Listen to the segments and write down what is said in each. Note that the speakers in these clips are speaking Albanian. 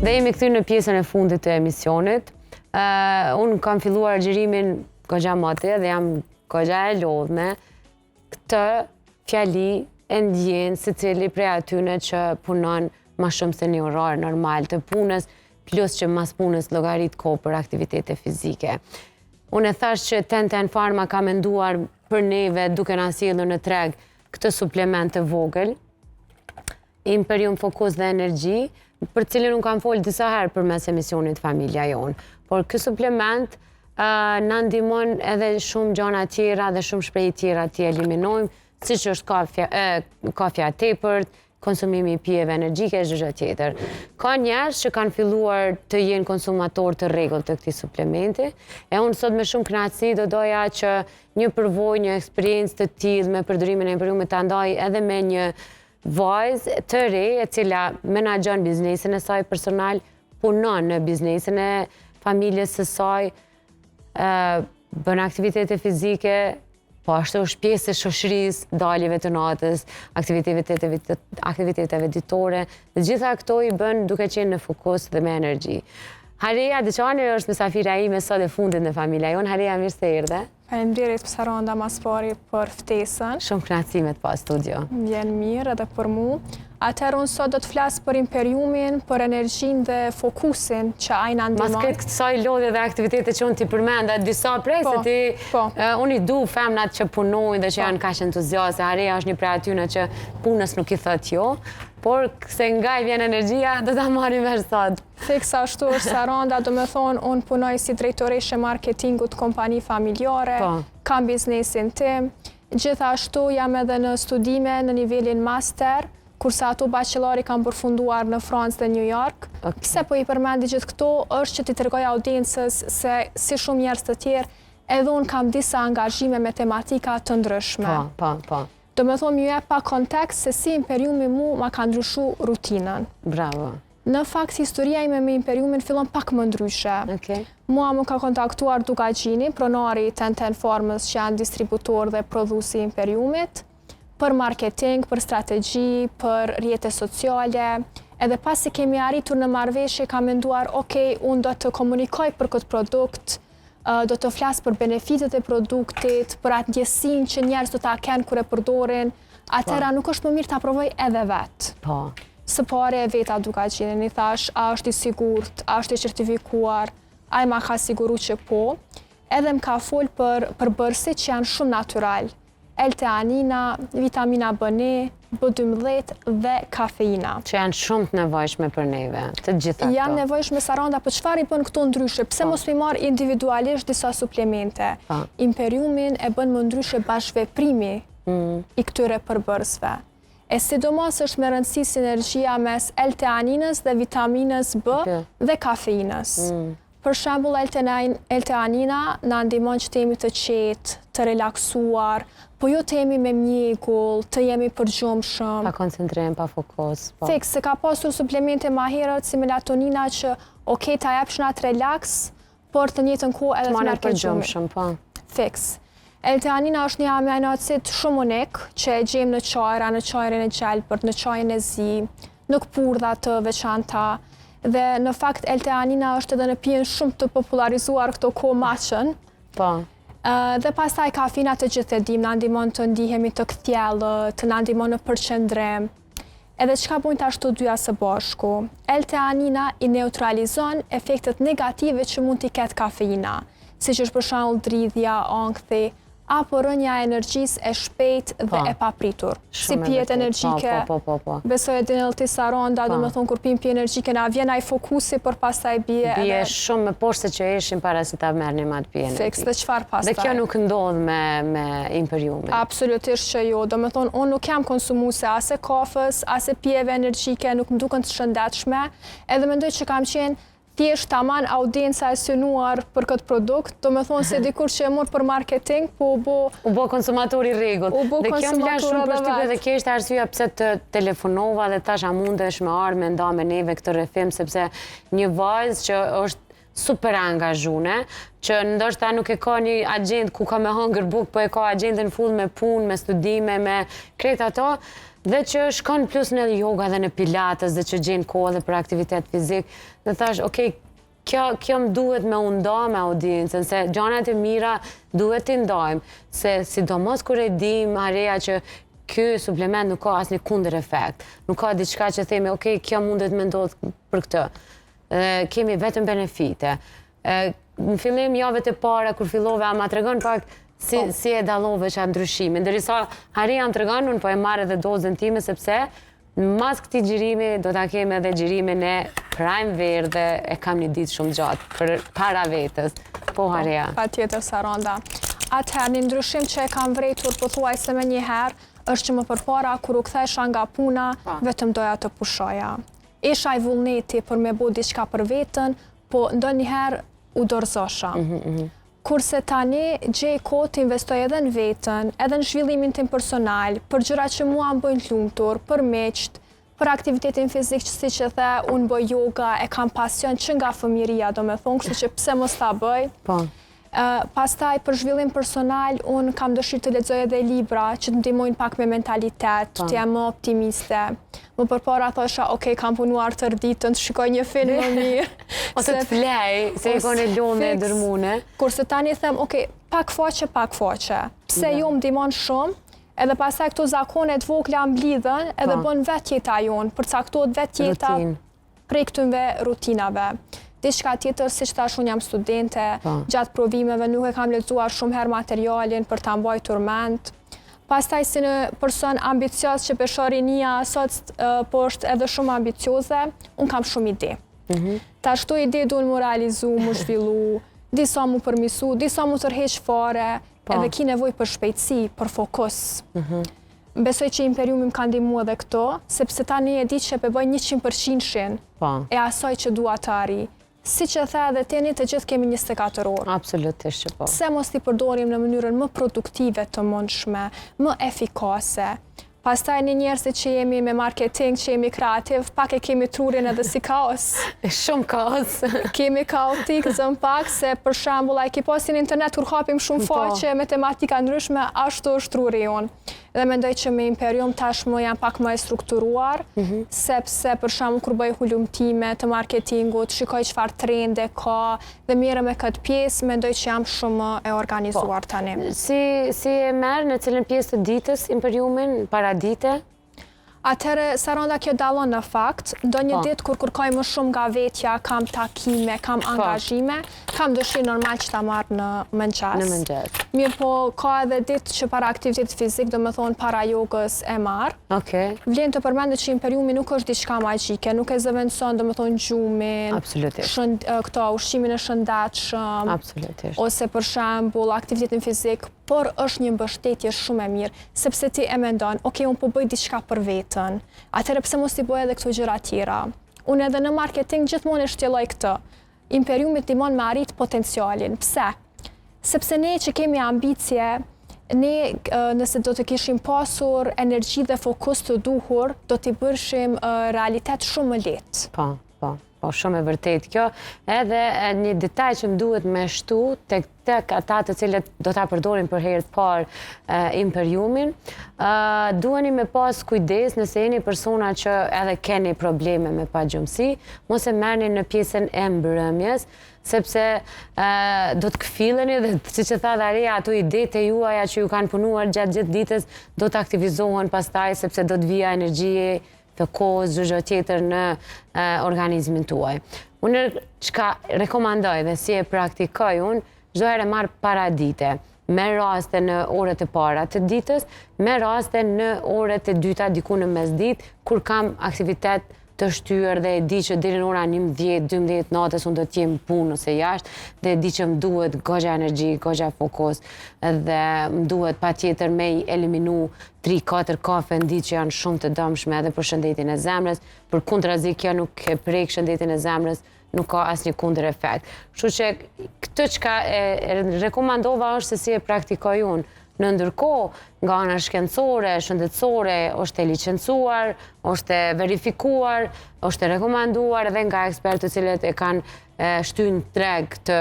Dhe jemi këtu në pjesën e fundit të emisionit. Unë kam filluar gjërimin goxha moti dhe jam goxha e lodhme. Këtë fjali e ndjen secili prej atyne që punon ma shumë se një orar normal të punës, plus që mas punës llogarit kohë për aktivitete fizike. Unë e thash që Ten Pharma ka menduar për neve duke na sjellur në treg këtë suplement të vogël, Imperium Focus dhe Energji, për cilin unë kam folë disa herë përmes emisionit Familja Jonë. Por ky suplement na ndihmon edhe shumë gjëra tjera dhe shumë shprehje tjera të eliminojmë, siç është kafja e tepërt, konsumimi i pijeve energjike, çdo gjë tjetër. Ka njerëz që kanë filluar të jenë konsumator të rregullt të këtij suplementi, e unë sot me shumë kënaqësi do doja që një përvojë, një eksperiencë të tillë me përdorimin e Imperiumit ta ndaj edhe me një vajzë të re e cila menaxhon biznesin e saj personal, punon në biznesin e familjes së saj, bën aktivitete fizike, po ashtu është pjesë e shoqërisë, daljeve të natës, aktiviteteve ditore, dhe gjitha këto i bën duke qenë në fokus dhe me energji. Haria Deçani është mysafira ime sot e fundit në Familja Jonë. Haria, mirë se erdhe. Faleminderit Saranda mas pari për ftesën. Shumë kënaqësi me të pa studio. Vjen mirë edhe për mu. Atëherë unë sot do të flas për Imperiumin, për energjinë dhe fokusin që ai na ndihmon. Mas këtë kësaj lodhje dhe aktivitete që unë ti përmenda disa prej se ti unë i du femnat që punojnë dhe që janë kaq entuziaste. Haria është një prej atyre që punës nuk i thot jo, por se nga i vjen energjia, do ta marrim vesh sot. Fiksa ashtu është Saranda, do me thonë, unë punoj si drejtoreshe marketingut kompani familjare, kam biznesin tim, gjithashtu jam edhe në studime në nivelin master, kurse ato bachelori kam përfunduar në Francë dhe New York. Pse po i përmendi gjithë këto, është që ti tregoj audiencës se si shumë njerëz të tjerë, edhe unë kam disa angazhime me tematika të ndryshme. Do me thonë, ju e pa kontekst se si Imperiumi mu ma ka ndryshu rutinën. Bravo. Në fakt, historia ime me Imperiumin fillon pak më ndryshe. Mua më ka kontaktuar Dugagjini, pronari Ten Pharmës që janë distributor dhe prodhuesi Imperiumit, për marketing, për strategji, për rrjete sociale, edhe pasi kemi arritur në marrëveshje kam menduar, unë do të komunikoj për këtë produkt, do të flas për benefitet e produktit, për atë ndjesinë që njerëz do ta kenë kur e përdorin, atëherë nuk është më mirë ta provoj edhe vet. Së pari e veta Dugagjinin, i thash, a është i sigurt, a është i certifikuar, ai ma ka siguru që po, edhe më ka fol për përbërësit që janë shumë natyral. L-teanina, vitamina B1, B12 dhe kafeina. Që janë shumë të nevojshme për neve, të gjitha këto. Janë nevojshme Saranda, për çfarë i bën këto ndryshe? Pse mos mi marr individualisht disa suplemente? Imperiumin e bën më ndryshe bashkëveprimi i këtyre përbërësve. E sidomos është me rëndësi sinergjia mes L-teaninës dhe vitaminës B dhe kafeinës. Për shembull, L-teanina na ndihmon që të jemi të qetë, të relaksuar, po jo të jemi me mjekull, të jemi përgjumshëm. Pa koncentrim, pa fokus. Fiks, se ka pasur suplemente ma herët si melatonina që ta jepsh atë relaks, por të njëjtën kohë edhe të merr përgjumshëm. Fiks. L-teanina është një aminoacid shumë unik që e gjejmë në çajra, në çajrin e gjelbërt, në çajin e zi, në këpurdha të veçanta. Dhe në fakt L-teanina është edhe në pijen shumë të popularizuar këto kohë matchen. Dhe pastaj kafeina të gjithë e dim, na ndihmon të ndihemi të kthjellët, të na ndihmon në përqendrim. Edhe çka bojnë ashtu dyja së bashku? L-teanina i neutralizon efektet negative që mund t'i ketë kafeina, siç është për shembull dridhja, ankthi, apo rënja e energjisë e shpejtë dhe e papritur. Si pijet energjike, besoj e din edhe ti Saranda, do me thonë kur pim pije energjike na vjen ai fokusi, por pastaj bie shumë më poshtë se që ishim para se ta merrnim atë pije energjike. Fiks, dhe çfarë pastaj? Dhe kjo nuk ndodh me Imperiumin. Absolutisht që jo. Do me thonë, unë nuk jam konsumuese as e kafës, as e pijeve energjike, nuk më duken të shëndetshme, edhe mendoj që kam qenë thjesht taman audienca e synuar për këtë produkt, do me thonë se dikur që e mor për marketing, u bo konsumator i rregullt. Dhe kjo më lanë shumë përshtypje dhe kjo është arsyeja pse të telefonova dhe tash a mundesh me ardh me nda me neve këtë rrethim, sepse një vajzë që është super angazhune, që ndoshta nuk e ka një agent ku ka me hëngër buk, po e ka agentën full me punë, me studime, me krejt ato, dhe që shkon plus në yoga dhe në pilates, dhe që gjenë kohë dhe për aktivitet fizik, dhe thash, okej, kjo më duhet me unda me audiencën, se gjanat e mira duhet t'i ndajmë, se sidomos kur e dim Areja që ky suplement nuk ka asnjë kundër efekt, nuk ka diçka që themi, okej, kjo mundet me ndodhë për këtë, kemi vetëm benefite. Në fillim javët e para, kur fillove, ma tregon pak si e dallove që ndryshime, ndërsa Areja më tregon, unë po e marrë edhe dozën time, sepse mas këtij xhirimi do ta kem edhe xhirimin e Prime Verde, e kam një ditë shumë gjatë për para vetës. Po, Areja. Patjetër, Saranda. Atëherë, një ndryshim që e kam vrejtur pothuajse me një herë, është që më përpara, kur u kthesha nga puna, vetëm doja të pushoja. Isha i vullneti për me bo diçka për vetën, po ndonjëherë u dorëzosha. Kurse tani, gjej kohë të investoj edhe në vetën, edhe në zhvillimin tim personal, për gjëra që mua më bëjnë lumtur, për meqt, për aktivitetin fizik, që si që the, unë bëj yoga, e kam pasion që nga fëmijëria, do me thonë, kështu që pse mos ta bëj. Pastaj, për zhvillim personal, unë kam dëshirë të lexoj edhe libra që të ndihmojnë pak me mentalitet, të jem më optimiste. Më përpara thosha, okej, kam punuar tërë ditën, të shikoj një film më mirë. Ose të flej, se i kone lone e dërmune. Kurse tani them, okej, pak faqe. Pse jo më ndihmon shumë, edhe pastaj këto zakonet vogla mblidhen, edhe bën vetë jeta jonë, përcaktohet vetë jeta prej këtyre rutinave. Diçka tjetër, si që tash unë jam studente, gjatë provimeve nuk e kam lexuar shumë herë materialin për ta mbajtur mend. Pastaj si në person ambicios që peshorinia sot po është edhe shumë ambicioze, unë kam shumë ide. Tash këto ide duhen mu realizu, mu zhvillu, disa mu përmisu, disa mu tërheq fare, edhe ki nevoj për shpejtësi, për fokus. Besoj që Imperiumi më ka ndihmuar edhe këto, sepse tani e di që bëj 100% e asaj që dua të arri. Si që the edhe tani, të gjithë kemi 24 orë. Absolutisht që po. Pse mos t'i përdorim në mënyrën më produktive të mundshme, më efikase. Pastaj një njerëzit që jemi me marketing, që jemi kreativ, pak e kemi trurin edhe si kaos. Shumë kaos. Kemi kaotik, zëm pak, se për shembull, a ki posin internet kur hapim shumë faqe me tematika ndryshme, ashtu është truri jonë. Dhe mendoj që me Imperium tashmë jam pak më e strukturuar, sepse për shembull kur bëj hulumtime të marketingut, shikoj çfarë trende ka dhe merrem me këtë pjesë, mendoj që jam shumë e organizuar tani. Si e merr në cilën pjesë të ditës Imperiumin para dite? Atëherë, Saranda, kjo dallon në fakt, ndonjë ditë kur kërkoj më shumë nga vetja, kam takime, kam angazhime, kam dëshirë normal që ta marr në mëngjes. Mirë po, ka edhe ditë që para aktivitetit fizik, do me thonë para jogës e marr. Vlen të përmendet që Imperiumi nuk është diçka magjike, nuk e zëvendëson, do me thonë gjumin, këto ushqimin e shëndetshëm, ose për shembull aktivitetin fizik, por është një mbështetje shumë e mirë, sepse ti e mendon, okej, unë po bëj diçka për veten, atëherë pse mos i bëj edhe këto gjëra tjera. Unë edhe në marketing gjithmonë e shtjelloj këtë. Imperiumi ndihmon me arrit potencialin. Pse? Sepse ne që kemi ambicie, ne nëse do të kishim pasur energji dhe fokus të duhur, do t'i bërshim realitet shumë më lehtë. Po, shumë e vërtet kjo. Edhe një detaj që më duhet me shtu tek ata të cilët do ta përdorin për herë të parë Imperiumin, duheni me pas kujdes nëse jeni persona që edhe keni probleme me pagjumësi, mos e merrni në pjesën e mbrëmjes, sepse do të këfilleni dhe siç e tha Areja, ato idetë e juaja që ju kanë punuar gjatë gjithë ditës do të aktivizohen pastaj sepse do të vija energji të kohës, gjë tjetër në organizmin tuaj. Unë çka rekomandoj dhe si e praktikoj unë, çdo herë marr para dite, me raste në orët e para të ditës, me raste në orët e dyta diku në mesditë, kur kam aktivitet të shtyr dhe e di që deri në ora 11-12 natës unë do të jem punë ose jashtë dhe e di që më duhet goxha energji, goxha fokus dhe më duhet patjetër me i eliminu 3-4 kafe në ditë që janë shumë të dëmshme edhe për shëndetin e zemrës, përkundrazi kjo nuk e prek shëndetin e zemrës, nuk ka asnjë kundër efekt. Kështu që këtë çka e rekomandova është se si e praktikoj unë. Në ndërkohë, nga ana shkencore, shëndetësore, është e licencuar, është e verifikuar, është e rekomanduar edhe nga ekspertë të cilët e kanë shtynë treg të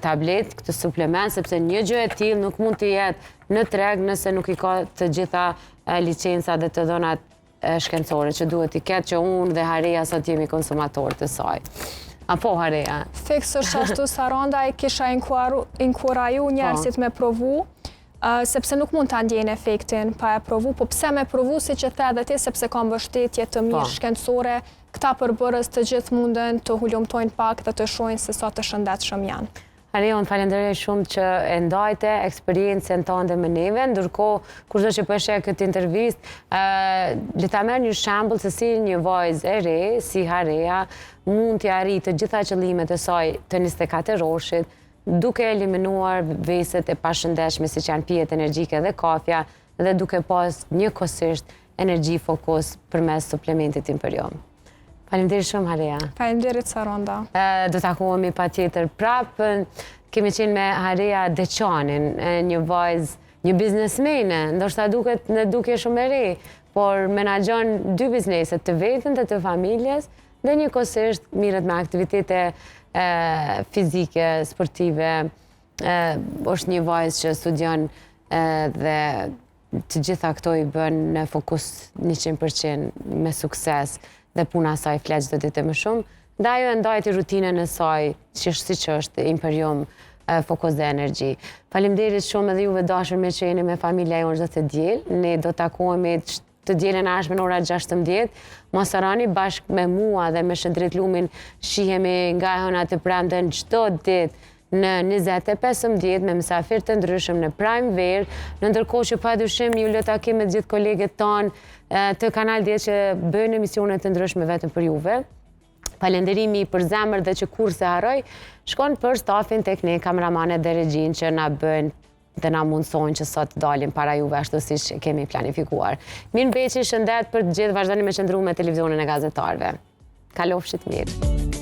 tablet, këtë suplement, sepse një gjë e tillë nuk mund të jetë në treg nëse nuk i ka të gjitha licenca dhe të dhënat shkencore që duhet i ketë, që unë dhe Hareja sot jemi konsumatorë të saj. Apo Hareja? Fiks është ashtu Saranda, i kisha inkuraju njerëzit me provu, sepse nuk mund të ndjejnë efektin pa e provu, po pse me provu si që the dhe ti, sepse ka mbështetje të mirë shkencore, këta përbërës të gjithë munden të hulumtojnë pak dhe të shohin se sa të shëndetshëm janë. Hareja, unë falenderoj shumë që e ndajte eksperiencën tënde me neve, ndërkohë, kurdo që përshë këtë intervist, le ta merr një shembull se si një vajzë e re, si Hareja, mund të arrijë të gjitha qëllimet e saj të 24 orëshit, duke eliminuar veset e pashëndetshme siç janë pijet energjike dhe kafja, dhe duke pas njëkohësisht energji fokus përmes suplementit Imperium. Faleminderit shumë, Hareja. Faleminderit, Saranda. Do takohemi patjetër prapë. Kemi qenë me Hareja Deçanin, një vajzë, një biznesmene, ndoshta duket në dukje shumë e re, por menaxhon 2 bizneset, të vetën dhe të familjes, dhe njëkohësisht mirret me aktivitete fizike, sportive. Është një vajzë që studion dhe të gjitha këto i bën në fokus 100% me sukses, dhe puna saj flet çdo ditë më shumë, dhe ajo e ndajti rutinën e saj, siç është Imperium Fokus dhe Energji. Faleminderit shumë edhe juve dashur me që jeni me familja jonë çdo të diel. Ne do takohemi të dielën e ardhshme në ora 16. Mos harroni, bashkë me mua dhe me Shëndrit Lumin shihemi nga e hëna të premten çdo ditë në 20:15 me mysafir të ndryshëm në Prime Ver, në ndërkohë që padyshim ju lë takim me gjithë kolegët tanë të Kanal 10 që bëjnë emisione të ndryshme vetëm për juve. Falenderimi për zemër dhe që kur se harroj, shkon për stafin teknik, kameramanet dhe regjin që na bëjnë dhe na mundsojnë që sot dalim para juve ashtu siç kemi planifikuar. Mirëmbëjtje, shëndet për të gjithë, vazhdoni me qëndru me televizionin e gazetarëve. Kalofshit mirë.